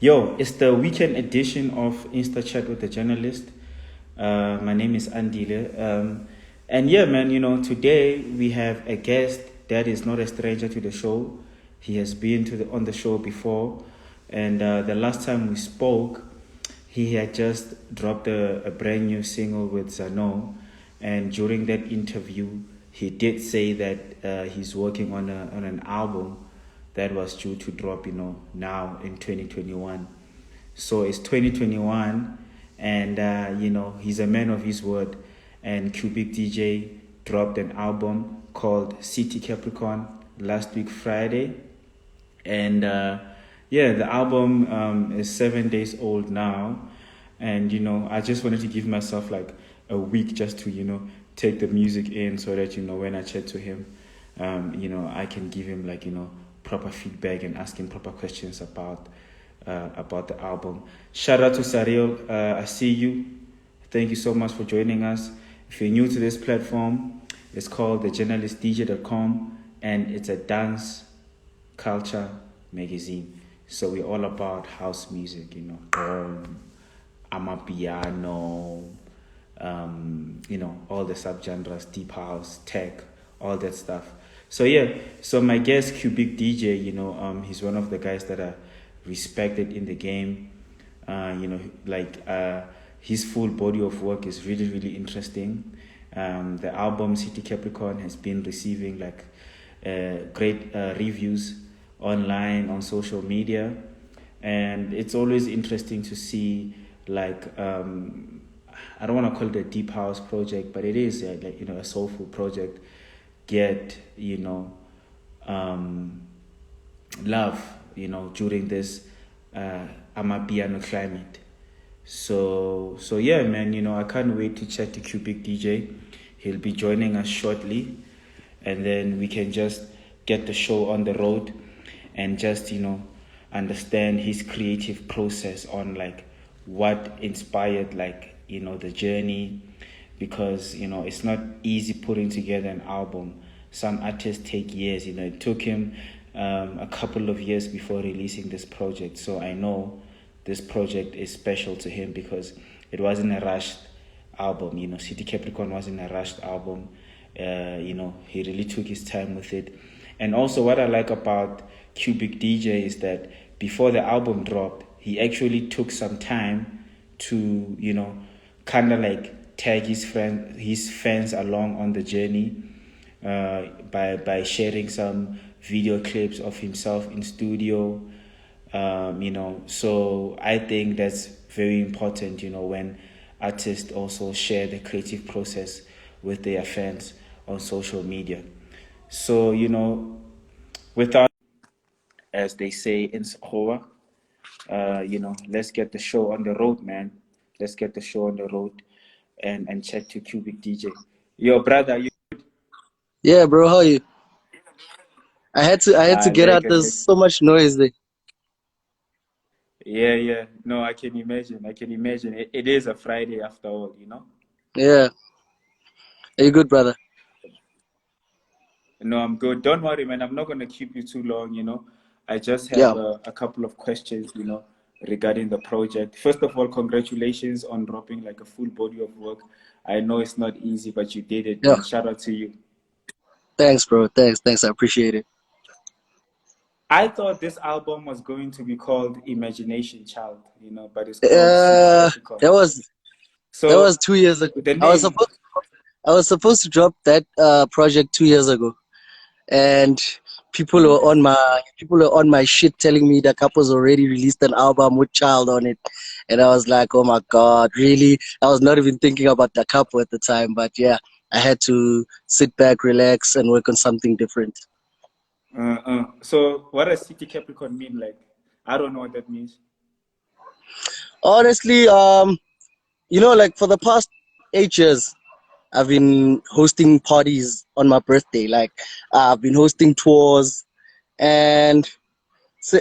Yo, it's the weekend edition of Insta Chat with the Journalist. My name is Andile. And yeah, man, today we have a guest that is not a stranger to the show. He has been on the show before. And the last time we spoke, he had just dropped a brand new single with Zano. And during that interview, he did say that he's working on an album that was due to drop, now in 2021. So it's 2021, and he's a man of his word. And Cubique DJ dropped an album called City Capricorn last week Friday, and the album is 7 days old now. And I just wanted to give myself like a week just to take the music in, so that when I chat to him, I can give him like proper feedback and ask him proper questions about the album. Shout out to Saril. I see you. Thank you so much for joining us. If you're new to this platform, it's called thejournalistdj.com, and it's a dance culture magazine. So we're all about house music, amapiano, all the subgenres, deep house, tech, all that stuff. So so my guest Cubique DJ, he's one of the guys that are respected in the game. His full body of work is really, really interesting. The album City Capricorn has been receiving great reviews online, on social media, and it's always interesting to see I don't want to call it a deep house project, but it is a soulful project get love during this amapiano climate. So yeah, man, I can't wait to chat to Cubique DJ. He'll be joining us shortly, and then we can just get the show on the road and just understand his creative process on what inspired the journey, because it's not easy putting together an album. Some artists take years. It took him a couple of years before releasing this project. So I know this project is special to him because it wasn't a rushed album. City Capricorn wasn't a rushed album. He really took his time with it. And also what I like about Cubique DJ is that before the album dropped, he actually took some time to, kind of tag his fans along on the journey by sharing some video clips of himself in studio. So I think that's very important, when artists also share the creative process with their fans on social media. So, without, as they say in Sekgowa, let's get the show on the road, man. Let's get the show on the road and chat to Cubique DJ. Yo, brother, you? Yeah, bro, how are you? I had to get out. There's so much noise there. Yeah. No, I can imagine. It is a Friday after all, Yeah. Are you good, brother? No, I'm good. Don't worry, man. I'm not going to keep you too long, I just have a couple of questions, regarding the project. First of all, congratulations on dropping a full body of work. I know it's not easy, but you did it. Yeah. And shout out to you. Thanks, bro. Thanks. I appreciate it. I thought this album was going to be called Imagination Child, but it's called that was 2 years ago. I was supposed to drop that project 2 years ago, and people were on my shit telling me that Capo's already released an album with Child on it, and I was like, oh my god, really? I was not even thinking about the Capo at the time, but yeah, I had to sit back, relax, and work on something different. So what does City Capricorn mean? I don't know what that means. Honestly, for the past 8 years, I've been hosting parties on my birthday. I've been hosting tours, and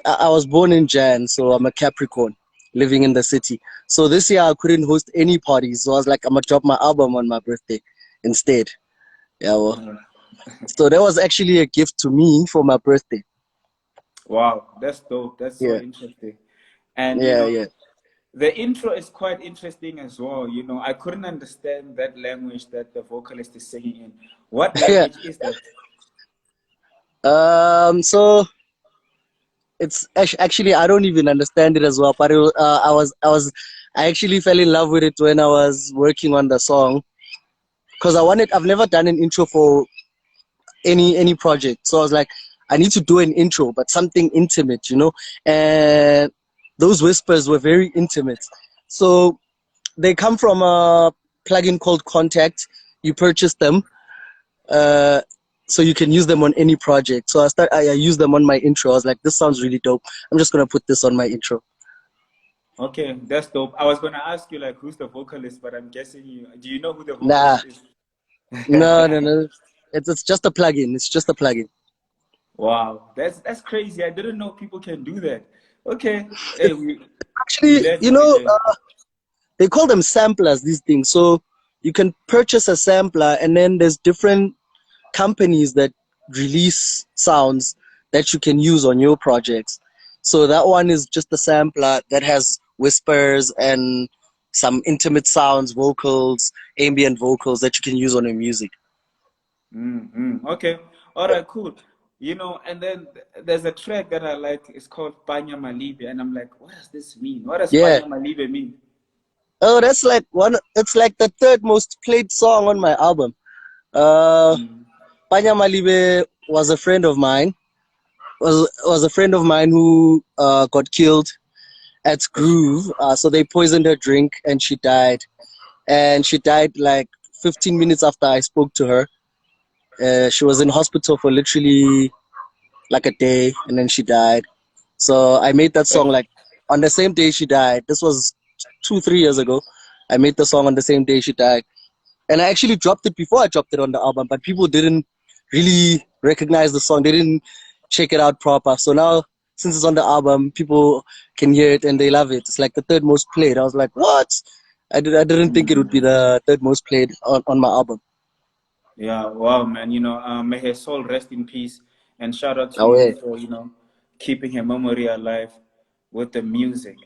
I was born in Jan, so I'm a Capricorn living in the city. So this year I couldn't host any parties, so I was like, I'm gonna drop my album on my birthday instead. Yeah, well. So that was actually a gift to me for my birthday. Wow, that's dope. That's so interesting. And Yeah, yeah. the intro is quite interesting as well. I couldn't understand that language that the vocalist is singing in. What Yeah. language is that? So it's actually I don't even understand it as well, but I actually fell in love with it when I was working on the song because I've never done an intro for any project, so I was like, I need to do an intro, but something intimate, and those whispers were very intimate. So they come from a plugin called Contact. You purchase them, uh, so you can use them on any project. So I use them on my intro. I was like, this sounds really dope. I'm just gonna put this on my intro. Okay, that's dope. I was gonna ask you like who's the vocalist, but I'm guessing you. Do you know who the Nah, vocalist is? no, no, no. It's just a plugin. It's just a plugin. Wow, that's crazy. I didn't know people can do that. Okay, hey, we Actually, learn every day. they call them samplers, these things. So you can purchase a sampler, and then there's different companies that release sounds that you can use on your projects. So that one is just a sampler that has whispers and some intimate sounds, vocals, ambient vocals that you can use on your music. Okay, all right, cool. And then there's a track that I like. It's called Panya Libya, and I'm like, what does this mean? What does Yeah. Panya Libya mean? Oh, that's like it's like the third most played song on my album. Uh, Mm, Panya Libya was a friend of mine. Was a friend of mine who got killed at Groove. So they poisoned her drink and she died. And she died like 15 minutes after I spoke to her. She was in hospital for literally like a day and then she died. So I made that song like on the same day she died. This was 2, 3 years ago. I made the song on the same day she died. And I actually dropped it before I dropped it on the album, but people didn't really recognize the song. They didn't check it out proper. So now, since it's on the album, people can hear it and they love it. It's like the third most played. I was like, what? I didn't think it would be the third most played on my album. yeah, wow, man. May her soul rest in peace, and shout out to Oh, you yeah. for keeping her memory alive with the music.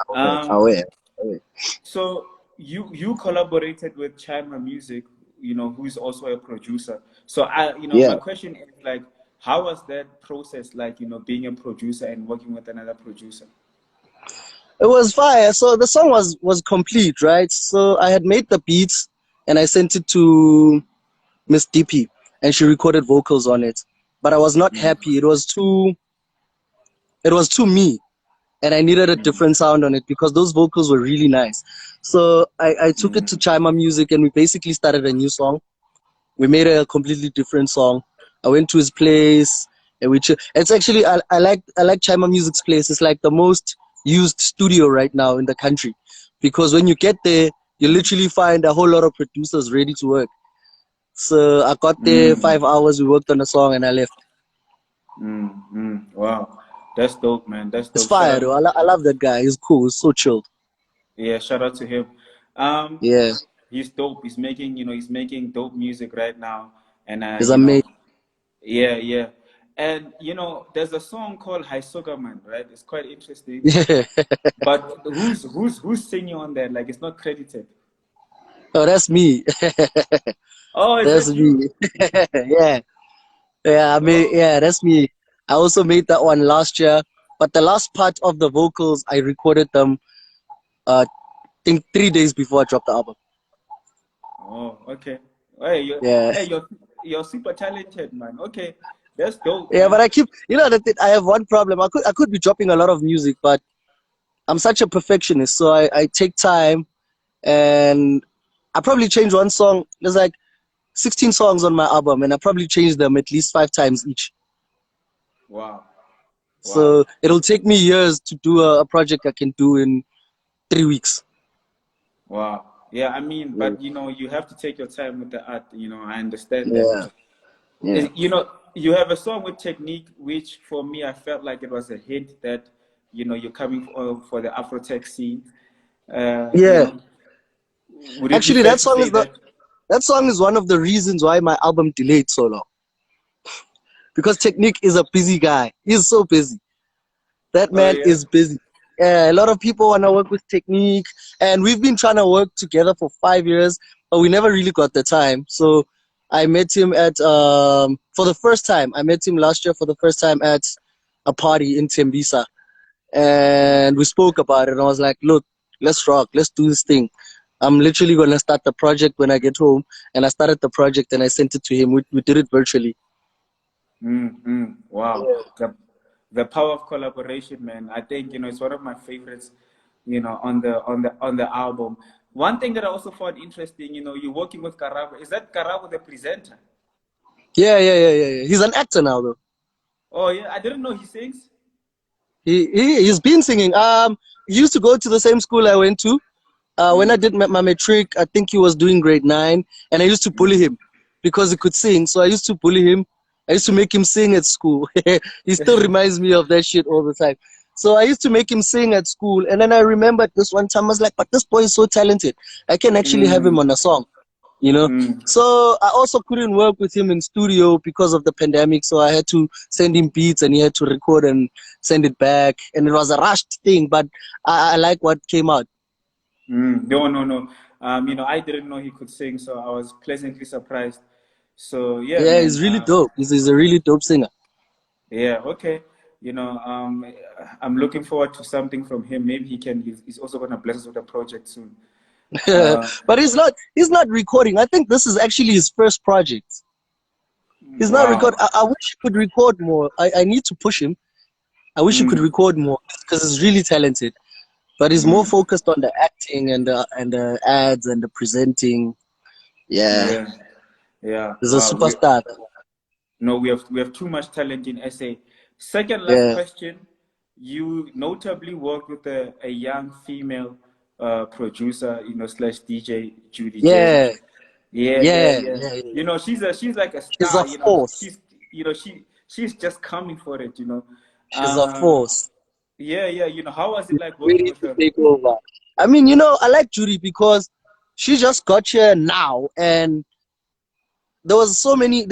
Oh, yeah. So you collaborated with Chymamusique, who's also a producer. So my Yeah. question is like, how was that process like, being a producer and working with another producer? It was fire. So the song was complete, right? So I had made the beats and I sent it to Miss DP and she recorded vocals on it. But I was not Mm, happy. It was too me and I needed a mm, different sound on it because those vocals were really nice. So I took it to mm, Chymamusique and we basically started a new song. We made a completely different song. I went to his place and it's actually I like Chymamusique's place. It's like the most used studio right now in the country because when you get there, you literally find a whole lot of producers ready to work. So I got there mm, 5 hours. We worked on the song and I left. Wow, that's dope, man. That's It's dope. Shout fire out, though. I love that guy. He's cool. He's so chilled. yeah, shout out to him. Um, Yeah, he's dope. He's making dope music right now, and he's amazing. yeah, yeah. And there's a song called Hi Man, right? It's quite interesting. Yeah. But who's singing on that? Like it's not credited. Oh, that's me. Oh, is That's that you? me. Yeah. Yeah, Oh, yeah, that's me. I also made that one last year, but the last part of the vocals, I recorded them, I think 3 days before I dropped the album. oh, okay. Hey, Yeah, you're super talented, man. Okay, that's dope, yeah, but man. I have one problem. I could be dropping a lot of music, but I'm such a perfectionist, so I take time and I probably change one song. There's like 16 songs on my album, and I probably change them at least 5 times each. Wow, wow, So it'll take me years to do a project I can do in 3 weeks. wow. Yeah, I mean, Yeah, but you have to take your time with the art. I understand that. yeah, yeah. You have a song with Tekniq, which for me, I felt like it was a hint that, you're coming for the Afro-tech scene. You Yeah. know, would it be Actually, fair to say that? that song is one of the reasons why my album delayed so long. Because Tekniq is a busy guy. He's so busy. That Oh man yeah. is busy. A lot of people want to work with Tekniq, and we've been trying to work together for 5 years, but we never really got the time. So I met him at for the first time. I met him last year for the first time at a party in Tembisa, and we spoke about it. And I was like, "Look, let's rock. Let's do this thing. I'm literally gonna start the project when I get home." And I started the project and I sent it to him. We did it virtually. Wow. The power of collaboration, man. I think, it's one of my favorites, on the album. One thing that I also found interesting, you're working with Karabo. Is that Karabo the presenter? Yeah. He's an actor now, though. Oh yeah, I didn't know he sings. He's been singing. He used to go to the same school I went to. When I did my matric, I think he was doing grade 9, and I used to bully him because he could sing. So I used to bully him. I used to make him sing at school. He still reminds me of that shit all the time. So I used to make him sing at school, and then I remembered this one time I was like, "But this boy is so talented. I can actually have him on a song." So I also couldn't work with him in studio because of the pandemic, so I had to send him beats and he had to record and send it back, and it was a rushed thing, but I like what came out. No. I didn't know he could sing, so I was pleasantly surprised. So yeah, Yeah, man, he's really dope. He's a really dope singer. yeah, okay. I'm looking forward to something from him. Maybe he's also gonna bless us with a project soon. But he's not recording. I think this is actually his first project. He's not recording. I wish he could record more. I need to push him. I wish he could record more because he's really talented. But he's more focused on the acting and the ads and the presenting. Yeah. He's a superstar. We have too much talent in SA. Second last question. You notably work with a young female producer, slash DJ Judy Jay. Yeah. She's like a star. She's a force. She's just coming for it. She's a force. Yeah. How was it like working with her? Take over. I mean, I like Judy because she just got here now, and there were so many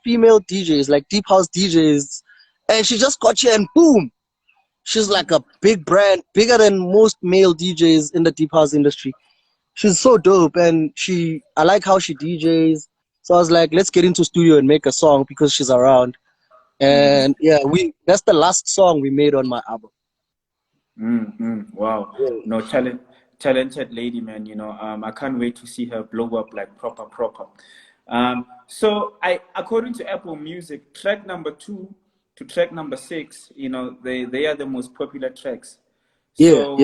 female DJs, like deep house DJs, and she just got here and boom, she's like a big brand, bigger than most male DJs in the deep house industry. She's so dope, and I like how she DJs. So I was like, let's get into studio and make a song because she's around. And that's the last song we made on my album. Wow. No, talented lady, man. I can't wait to see her blow up like proper. So according to Apple Music, track number 2 to track number 6, they are the most popular tracks. So,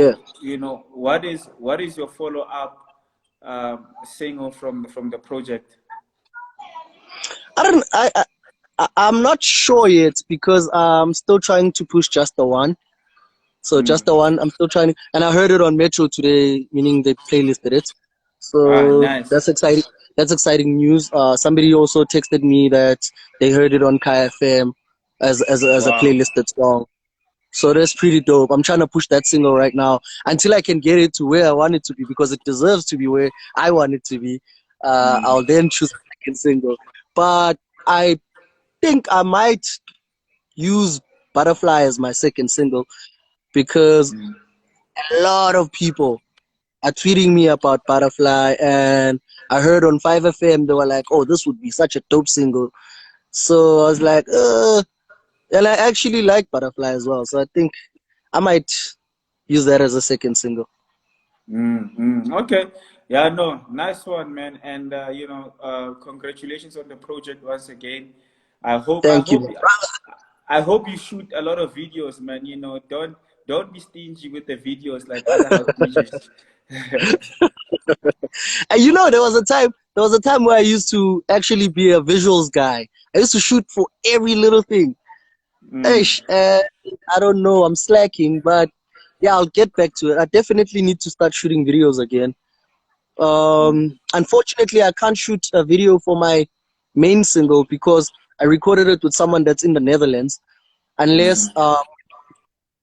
what is your follow-up single from the project? I'm not sure yet because I'm still trying to push Just the One. So Just the One, I'm still trying, and I heard it on Metro today, meaning they playlisted it. So nice. That's exciting. That's exciting news. Somebody also texted me that they heard it on Kai FM as a playlisted song. So that's pretty dope. I'm trying to push that single right now until I can get it to where I want it to be, because it deserves to be where I want it to be. I'll then choose the second single. But I think I might use Butterfly as my second single because a lot of people are tweeting me about Butterfly, and I heard on 5FM they were like, "Oh, this would be such a dope single." So I was like, and I actually like Butterfly as well. So I think I might use that as a second single. Okay. Yeah, no, nice one, man. And congratulations on the project once again. Thank you. I hope you shoot a lot of videos, man. Don't be stingy with the videos like other house DJs. And there was a time where I used to actually be a visuals guy. I used to shoot for every little thing. I don't know, I'm slacking, but yeah, I'll get back to it. I definitely need to start shooting videos again. Unfortunately, I can't shoot a video for my main single because I recorded it with someone that's in the Netherlands. Unless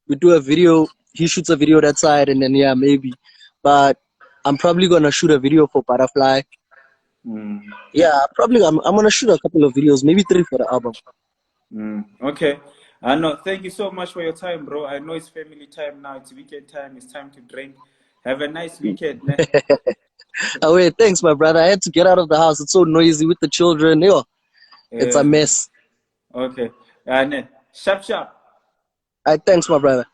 we do a video, he shoots a video that side, and then maybe. But I'm probably gonna shoot a video for Butterfly. Yeah, I'm gonna shoot a couple of videos, maybe 3 for the album. Okay. I know. Thank you so much for your time, bro. I know it's family time now. It's weekend time. It's time to drink. Have a nice weekend, ne? Oh, wait, thanks, my brother. I had to get out of the house. It's so noisy with the children. Yo, it's a Yes, man. mess. Okay. Ne. Sharp, sharp. Thanks, my brother.